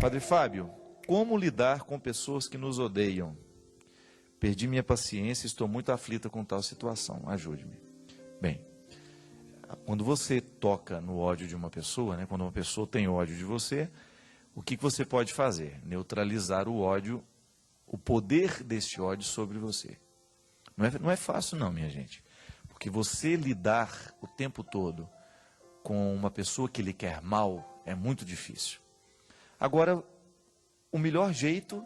Padre Fábio, como lidar com pessoas que nos odeiam? Perdi minha paciência e estou muito aflita com tal situação. Ajude-me. Bem, quando você toca no ódio de uma pessoa, né, quando uma pessoa tem ódio de você, o que você pode fazer? Neutralizar o ódio, o poder deste ódio sobre você. Não é fácil não, minha gente. Porque você lidar o tempo todo com uma pessoa que lhe quer mal é muito difícil. Agora, o melhor jeito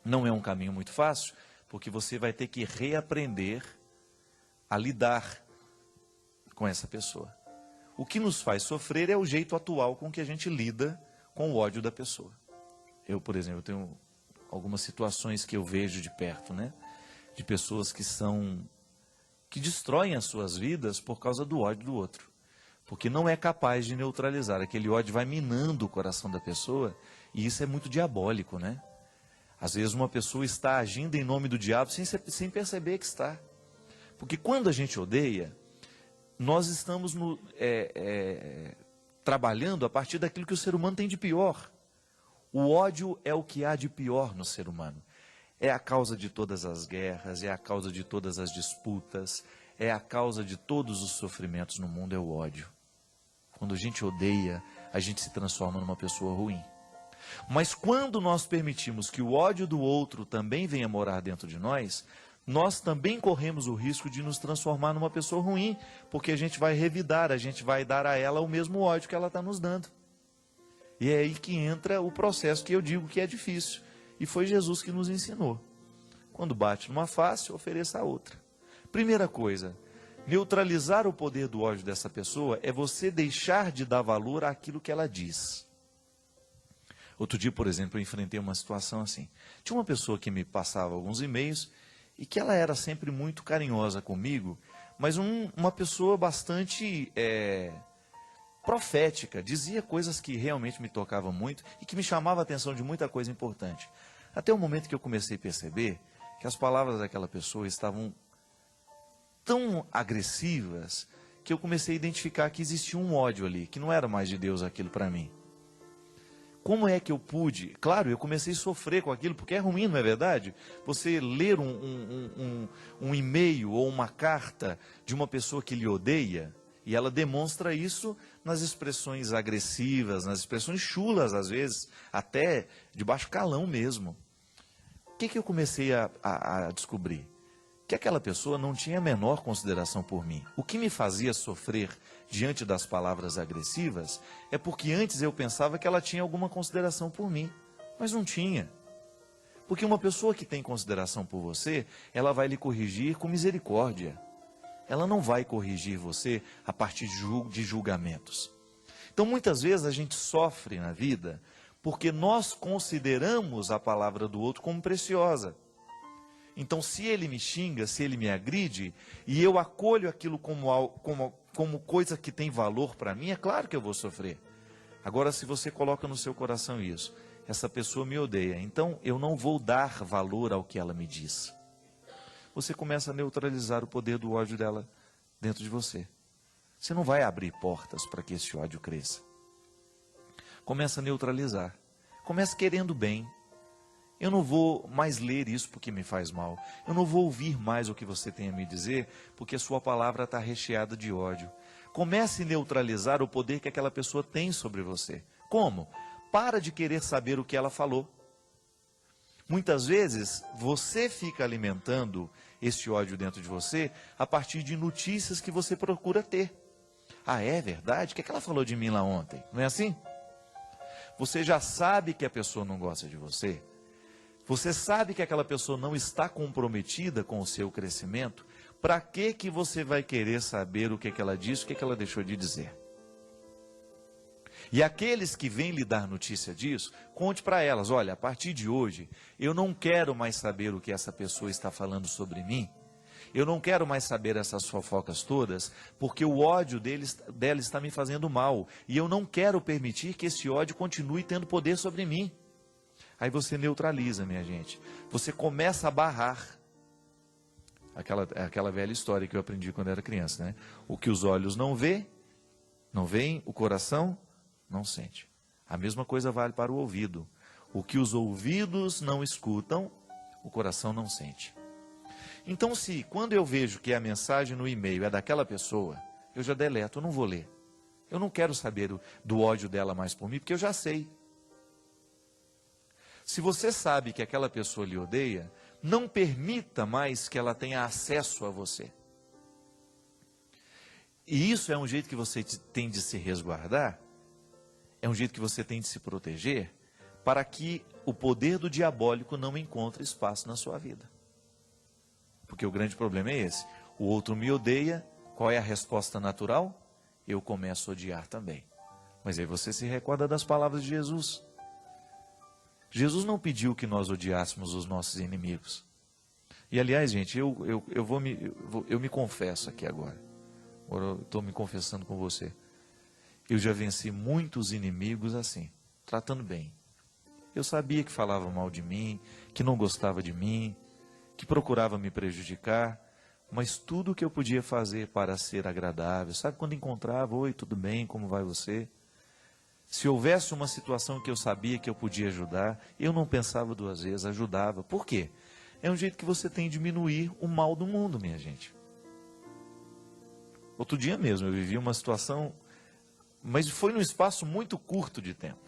não é um caminho muito fácil, porque você vai ter que reaprender a lidar com essa pessoa. O que nos faz sofrer é o jeito atual com que a gente lida com o ódio da pessoa. Eu, por exemplo, tenho algumas situações que eu vejo de perto, né? De pessoas que destroem as suas vidas por causa do ódio do outro. Porque não é capaz de neutralizar. Aquele ódio vai minando o coração da pessoa e isso é muito diabólico, né? Às vezes uma pessoa está agindo em nome do diabo sem perceber que está. Porque quando a gente odeia, nós estamos trabalhando a partir daquilo que o ser humano tem de pior. O ódio é o que há de pior no ser humano. É a causa de todas as guerras, é a causa de todas as disputas, é a causa de todos os sofrimentos no mundo, é o ódio. Quando a gente odeia, a gente se transforma numa pessoa ruim. Mas quando nós permitimos que o ódio do outro também venha morar dentro de nós, nós também corremos o risco de nos transformar numa pessoa ruim, porque a gente vai revidar, a gente vai dar a ela o mesmo ódio que ela está nos dando. E é aí que entra o processo que eu digo que é difícil. E foi Jesus que nos ensinou. Quando bate numa face, ofereça a outra. Primeira coisa, neutralizar o poder do ódio dessa pessoa é você deixar de dar valor àquilo que ela diz. Outro dia, por exemplo, eu enfrentei uma situação assim. Tinha uma pessoa que me passava alguns e-mails e que ela era sempre muito carinhosa comigo, mas uma pessoa bastante profética, dizia coisas que realmente me tocavam muito e que me chamavam a atenção de muita coisa importante. Até o momento que eu comecei a perceber que as palavras daquela pessoa estavam tão agressivas que eu comecei a identificar que existia um ódio ali, que não era mais de Deus aquilo para mim. Como é que eu pude? Claro, eu comecei a sofrer com aquilo, porque é ruim, não é verdade? Você ler um e-mail ou uma carta de uma pessoa que lhe odeia, e ela demonstra isso nas expressões agressivas, nas expressões chulas, às vezes, até de baixo calão mesmo. O que eu comecei a descobrir? Que aquela pessoa não tinha a menor consideração por mim. O que me fazia sofrer diante das palavras agressivas é porque antes eu pensava que ela tinha alguma consideração por mim, mas não tinha. Porque uma pessoa que tem consideração por você, ela vai lhe corrigir com misericórdia. Ela não vai corrigir você a partir de julgamentos. Então muitas vezes a gente sofre na vida porque nós consideramos a palavra do outro como preciosa. Então, se ele me xinga, se ele me agride, e eu acolho aquilo como coisa que tem valor para mim, é claro que eu vou sofrer. Agora, se você coloca no seu coração isso, essa pessoa me odeia, então eu não vou dar valor ao que ela me diz. Você começa a neutralizar o poder do ódio dela dentro de você. Você não vai abrir portas para que esse ódio cresça. Começa a neutralizar. Começa querendo bem. Eu não vou mais ler isso porque me faz mal. Eu não vou ouvir mais o que você tem a me dizer porque a sua palavra está recheada de ódio. Comece a neutralizar o poder que aquela pessoa tem sobre você. Como? Para de querer saber o que ela falou. Muitas vezes você fica alimentando esse ódio dentro de você a partir de notícias que você procura ter. Ah, é verdade? O que ela falou de mim lá ontem? Não é assim? Você já sabe que a pessoa não gosta de você. Você sabe que aquela pessoa não está comprometida com o seu crescimento. Para que você vai querer saber o que ela disse, o que ela deixou de dizer? E aqueles que vêm lhe dar notícia disso, conte para elas, olha, a partir de hoje, eu não quero mais saber o que essa pessoa está falando sobre mim. Eu não quero mais saber essas fofocas todas, porque o ódio dela está me fazendo mal. E eu não quero permitir que esse ódio continue tendo poder sobre mim. Aí você neutraliza, minha gente. Você começa a barrar. Aquela velha história que eu aprendi quando era criança, né? O que os olhos não veem, o coração não sente. A mesma coisa vale para o ouvido. O que os ouvidos não escutam, o coração não sente. Então, se quando eu vejo que a mensagem no e-mail é daquela pessoa, eu já deleto, eu não vou ler. Eu não quero saber do ódio dela mais por mim, porque eu já sei. Se você sabe que aquela pessoa lhe odeia, não permita mais que ela tenha acesso a você. E isso é um jeito que você tem de se resguardar, é um jeito que você tem de se proteger, para que o poder do diabólico não encontre espaço na sua vida. Porque o grande problema é esse. O outro me odeia, qual é a resposta natural? Eu começo a odiar também. Mas aí você se recorda das palavras de Jesus. Jesus não pediu que nós odiássemos os nossos inimigos. E aliás, gente, eu me confesso aqui agora. Eu estou me confessando com você. Eu já venci muitos inimigos assim, tratando bem. Eu sabia que falava mal de mim, que não gostava de mim, que procurava me prejudicar, mas tudo o que eu podia fazer para ser agradável, sabe quando encontrava, oi, tudo bem, como vai você? Se houvesse uma situação que eu sabia que eu podia ajudar, eu não pensava duas vezes, ajudava. Por quê? É um jeito que você tem de diminuir o mal do mundo, minha gente. Outro dia mesmo eu vivi uma situação, mas foi num espaço muito curto de tempo.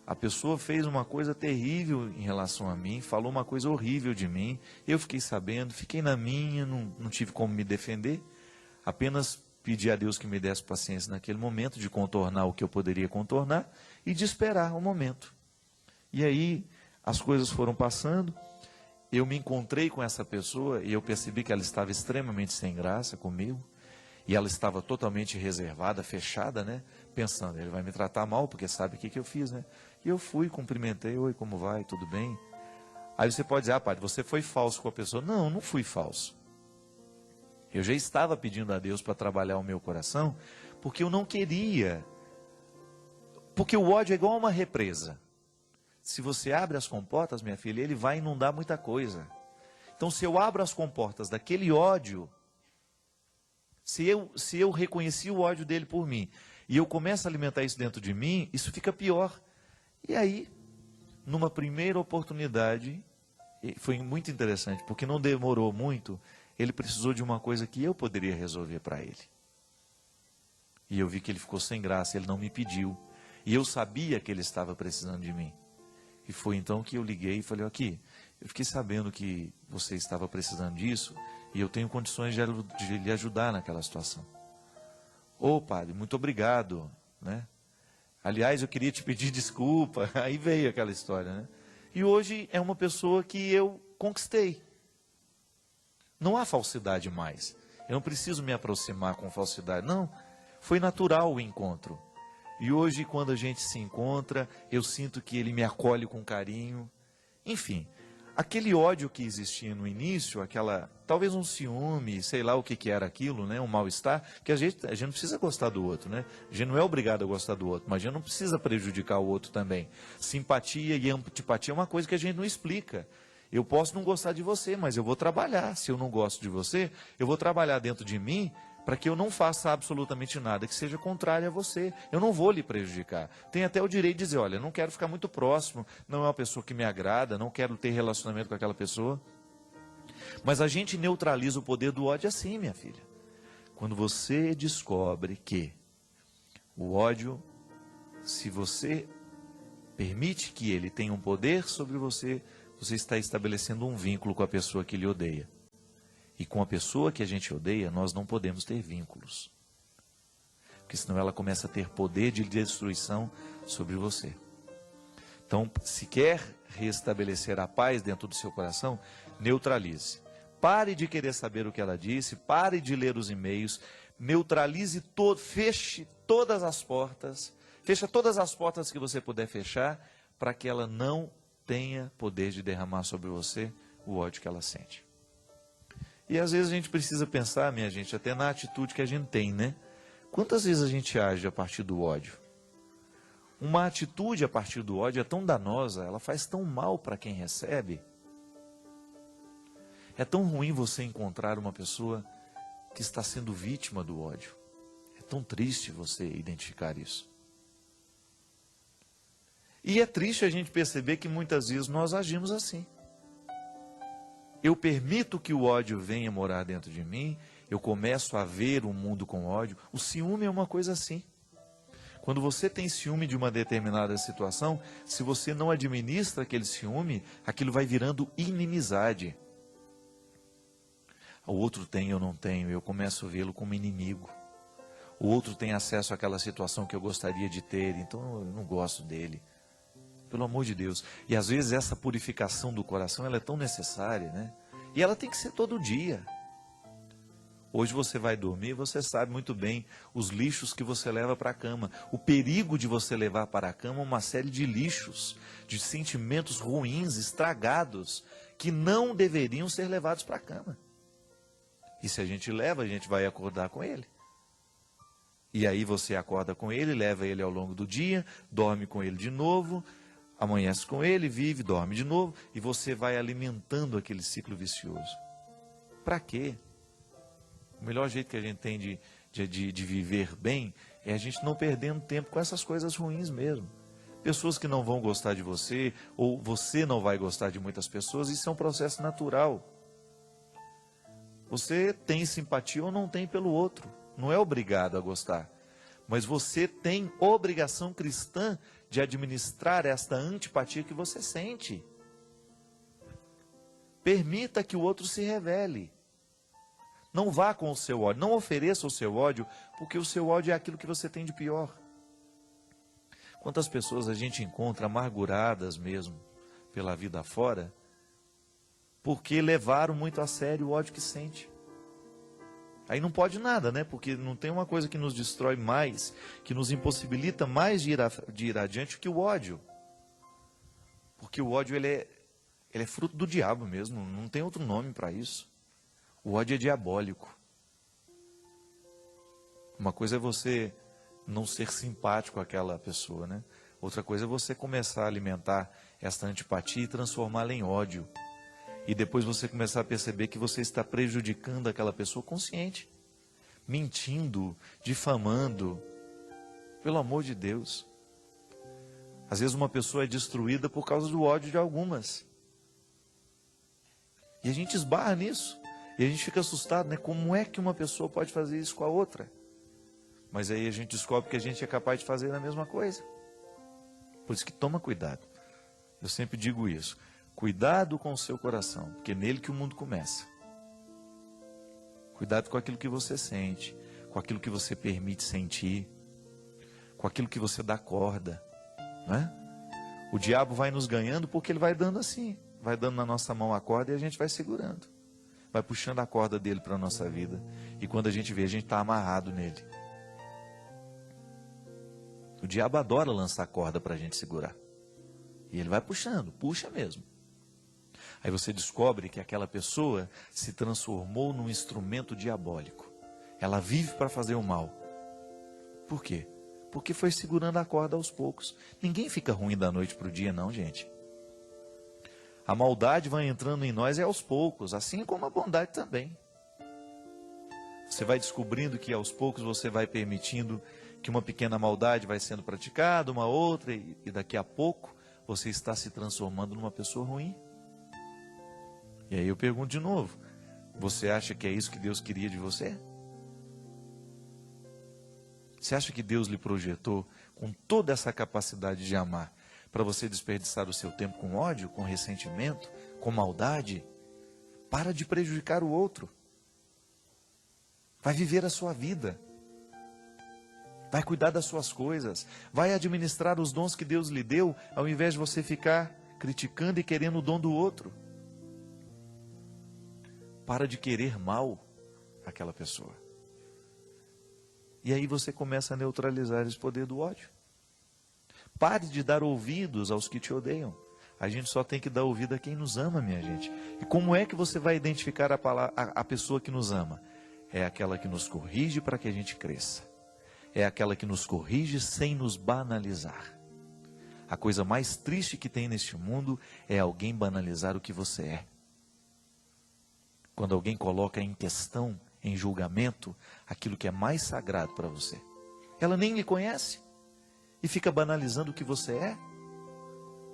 A pessoa fez uma coisa terrível em relação a mim, falou uma coisa horrível de mim, eu fiquei sabendo, fiquei na minha, não tive como me defender, apenas pedi a Deus que me desse paciência naquele momento de contornar o que eu poderia contornar e de esperar o momento. E aí as coisas foram passando, eu me encontrei com essa pessoa e eu percebi que ela estava extremamente sem graça comigo, e ela estava totalmente reservada, fechada, né? Pensando, ele vai me tratar mal porque sabe o que eu fiz, né? E eu fui, cumprimentei, oi, como vai, tudo bem? Aí você pode dizer, ah, padre, você foi falso com a pessoa. Não, não fui falso. Eu já estava pedindo a Deus para trabalhar o meu coração, porque eu não queria. Porque o ódio é igual a uma represa. Se você abre as comportas, minha filha, ele vai inundar muita coisa. Então, se eu abro as comportas daquele ódio, se eu reconheci o ódio dele por mim, e eu começo a alimentar isso dentro de mim, isso fica pior. E aí, numa primeira oportunidade, foi muito interessante, porque não demorou muito, ele precisou de uma coisa que eu poderia resolver para ele. E eu vi que ele ficou sem graça, ele não me pediu. E eu sabia que ele estava precisando de mim. E foi então que eu liguei e falei, aqui, eu fiquei sabendo que você estava precisando disso, e eu tenho condições de lhe ajudar naquela situação. Ô padre, muito obrigado, né? Aliás, eu queria te pedir desculpa. Aí veio aquela história, né? E hoje é uma pessoa que eu conquistei. Não há falsidade mais. Eu não preciso me aproximar com falsidade. Não, foi natural o encontro. E hoje, quando a gente se encontra, eu sinto que ele me acolhe com carinho. Enfim, aquele ódio que existia no início, talvez um ciúme, sei lá o que era aquilo, né? Um mal-estar, que a gente não precisa gostar do outro, né? A gente não é obrigado a gostar do outro, mas a gente não precisa prejudicar o outro também. Simpatia e antipatia é uma coisa que a gente não explica. Eu posso não gostar de você, mas eu vou trabalhar. Se eu não gosto de você, eu vou trabalhar dentro de mim para que eu não faça absolutamente nada que seja contrário a você. Eu não vou lhe prejudicar. Tenho até o direito de dizer, olha, não quero ficar muito próximo, não é uma pessoa que me agrada, não quero ter relacionamento com aquela pessoa. Mas a gente neutraliza o poder do ódio assim, minha filha. Quando você descobre que o ódio, se você permite que ele tenha um poder sobre você, você está estabelecendo um vínculo com a pessoa que lhe odeia. E com a pessoa que a gente odeia, nós não podemos ter vínculos. Porque senão ela começa a ter poder de destruição sobre você. Então, se quer restabelecer a paz dentro do seu coração, neutralize. Pare de querer saber o que ela disse, pare de ler os e-mails, neutralize feche todas as portas, feche todas as portas que você puder fechar, para que ela não tenha poder de derramar sobre você o ódio que ela sente. E às vezes a gente precisa pensar, minha gente, até na atitude que a gente tem, né? Quantas vezes a gente age a partir do ódio? Uma atitude a partir do ódio é tão danosa, ela faz tão mal para quem recebe. É tão ruim você encontrar uma pessoa que está sendo vítima do ódio. É tão triste você identificar isso. E é triste a gente perceber que muitas vezes nós agimos assim. Eu permito que o ódio venha morar dentro de mim, eu começo a ver o mundo com ódio. O ciúme é uma coisa assim. Quando você tem ciúme de uma determinada situação, se você não administra aquele ciúme, aquilo vai virando inimizade. O outro tem, eu não tenho, eu começo a vê-lo como inimigo. O outro tem acesso àquela situação que eu gostaria de ter, então eu não gosto dele. Pelo amor de Deus. E às vezes essa purificação do coração, ela é tão necessária, né? E ela tem que ser todo dia. Hoje você vai dormir, você sabe muito bem os lixos que você leva para a cama. O perigo de você levar para a cama uma série de lixos, de sentimentos ruins, estragados, que não deveriam ser levados para a cama. E se a gente leva, a gente vai acordar com ele. E aí você acorda com ele, leva ele ao longo do dia, dorme com ele de novo, amanhece com ele, vive, dorme de novo, e você vai alimentando aquele ciclo vicioso. Para quê? O melhor jeito que a gente tem de viver bem é a gente não perdendo tempo com essas coisas ruins mesmo. Pessoas que não vão gostar de você, ou você não vai gostar de muitas pessoas, isso é um processo natural. Você tem simpatia ou não tem pelo outro, não é obrigado a gostar. Mas você tem obrigação cristã de administrar esta antipatia que você sente. Permita que o outro se revele. Não vá com o seu ódio, não ofereça o seu ódio, porque o seu ódio é aquilo que você tem de pior. Quantas pessoas a gente encontra amarguradas mesmo pela vida afora, porque levaram muito a sério o ódio que sente. Aí não pode nada, né? Porque não tem uma coisa que nos destrói mais, que nos impossibilita mais de ir adiante que o ódio. Porque o ódio ele é fruto do diabo mesmo, não tem outro nome para isso. O ódio é diabólico. Uma coisa é você não ser simpático àquela pessoa, né? Outra coisa é você começar a alimentar esta antipatia e transformá-la em ódio. E depois você começar a perceber que você está prejudicando aquela pessoa consciente, mentindo, difamando. Pelo amor de Deus. Às vezes uma pessoa é destruída por causa do ódio de algumas. E a gente esbarra nisso. E a gente fica assustado, né? Como é que uma pessoa pode fazer isso com a outra? Mas aí a gente descobre que a gente é capaz de fazer a mesma coisa. Por isso que toma cuidado. Eu sempre digo isso. Cuidado com o seu coração, porque é nele que o mundo começa. Cuidado com aquilo que você sente, com aquilo que você permite sentir, com aquilo que você dá corda, né? O diabo vai nos ganhando porque ele vai dando assim, vai dando na nossa mão a corda e a gente vai segurando, vai puxando a corda dele para a nossa vida, e quando a gente vê, a gente está amarrado nele. O diabo adora lançar corda para a gente segurar, e ele vai puxando, puxa mesmo. Aí você descobre que aquela pessoa se transformou num instrumento diabólico. Ela vive para fazer o mal. Por quê? Porque foi segurando a corda aos poucos. Ninguém fica ruim da noite para o dia, não, gente. A maldade vai entrando em nós aos poucos, assim como a bondade também. Você vai descobrindo que aos poucos você vai permitindo que uma pequena maldade vai sendo praticada, uma outra, e daqui a pouco você está se transformando numa pessoa ruim. E aí eu pergunto de novo, você acha que é isso que Deus queria de você? Você acha que Deus lhe projetou com toda essa capacidade de amar para você desperdiçar o seu tempo com ódio, com ressentimento, com maldade? Para de prejudicar o outro. Vai viver a sua vida. Vai cuidar das suas coisas. Vai administrar os dons que Deus lhe deu, ao invés de você ficar criticando e querendo o dom do outro. Para de querer mal àquela pessoa. E aí você começa a neutralizar esse poder do ódio. Pare de dar ouvidos aos que te odeiam. A gente só tem que dar ouvido a quem nos ama, minha gente. E como é que você vai identificar a pessoa que nos ama? É aquela que nos corrige para que a gente cresça. É aquela que nos corrige sem nos banalizar. A coisa mais triste que tem neste mundo é alguém banalizar o que você é. Quando alguém coloca em questão, em julgamento, aquilo que é mais sagrado para você. Ela nem lhe conhece e fica banalizando o que você é.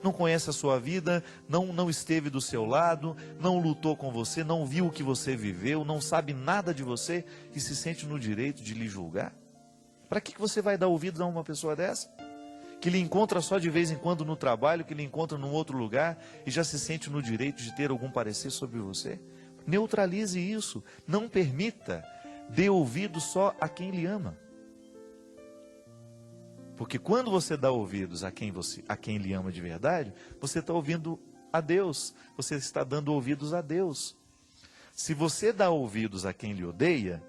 não conhece a sua vida, não esteve do seu lado, não lutou com você, não viu o que você viveu, não sabe nada de você e se sente no direito de lhe julgar? Para que você vai dar ouvidos a uma pessoa dessa? Que lhe encontra só de vez em quando no trabalho, que lhe encontra num outro lugar e já se sente no direito de ter algum parecer sobre você? Neutralize isso, não permita, dê ouvido só a quem lhe ama. Porque quando você dá ouvidos a quem lhe ama de verdade, você está ouvindo a Deus, você está dando ouvidos a Deus. Se você dá ouvidos a quem lhe odeia,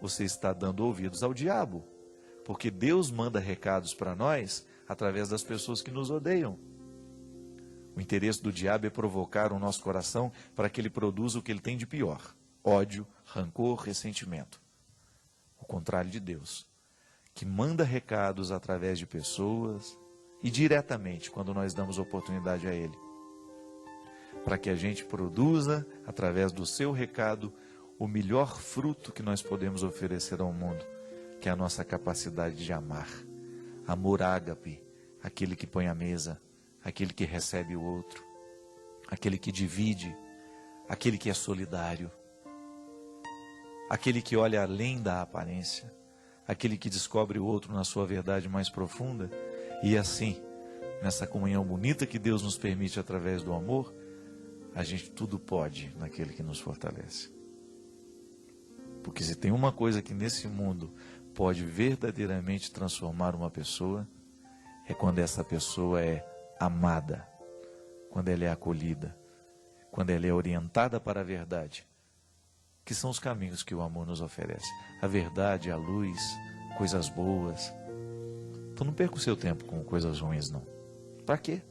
você está dando ouvidos ao diabo. Porque Deus manda recados para nós através das pessoas que nos odeiam. O interesse do diabo é provocar o nosso coração para que ele produza o que ele tem de pior: ódio, rancor, ressentimento. O contrário de Deus, que manda recados através de pessoas e diretamente quando nós damos oportunidade a Ele, para que a gente produza, através do seu recado, o melhor fruto que nós podemos oferecer ao mundo, que é a nossa capacidade de amar. Amor ágape, aquele que põe a mesa, aquele que recebe o outro, aquele que divide, aquele que é solidário, aquele que olha além da aparência, aquele que descobre o outro na sua verdade mais profunda. E assim, nessa comunhão bonita que Deus nos permite através do amor, a gente tudo pode naquele que nos fortalece. Porque se tem uma coisa que nesse mundo pode verdadeiramente transformar uma pessoa, é quando essa pessoa é amada, quando ela é acolhida, quando ela é orientada para a verdade, que são os caminhos que o amor nos oferece. A verdade, a luz, coisas boas. Então não perca o seu tempo com coisas ruins, não. Para quê?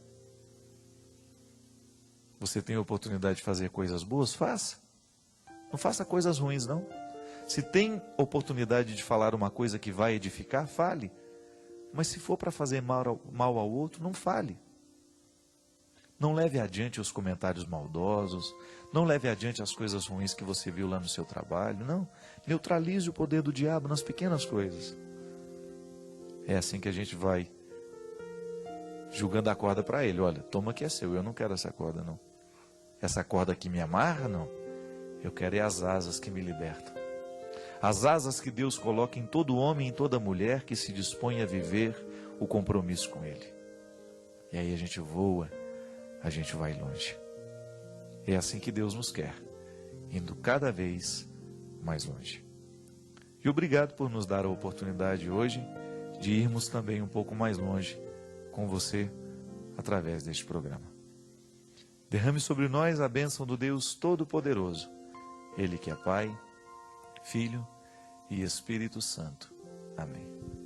Você tem a oportunidade de fazer coisas boas? Faça. Não faça coisas ruins, não. Se tem oportunidade de falar uma coisa que vai edificar, fale. Mas se for para fazer mal ao outro, não fale. Não leve adiante os comentários maldosos, não leve adiante as coisas ruins que você viu lá no seu trabalho, não. Neutralize o poder do diabo nas pequenas coisas. É assim que a gente vai julgando a corda para ele. Olha, toma que é seu, eu não quero essa corda, não. Essa corda que me amarra, não. Eu quero é as asas que me libertam. As asas que Deus coloca em todo homem e em toda mulher que se dispõe a viver o compromisso com Ele. E aí a gente voa, a gente vai longe. É assim que Deus nos quer, indo cada vez mais longe. E obrigado por nos dar a oportunidade hoje de irmos também um pouco mais longe com você através deste programa. Derrame sobre nós a bênção do Deus Todo-Poderoso, Ele que é Pai, Filho e Espírito Santo. Amém.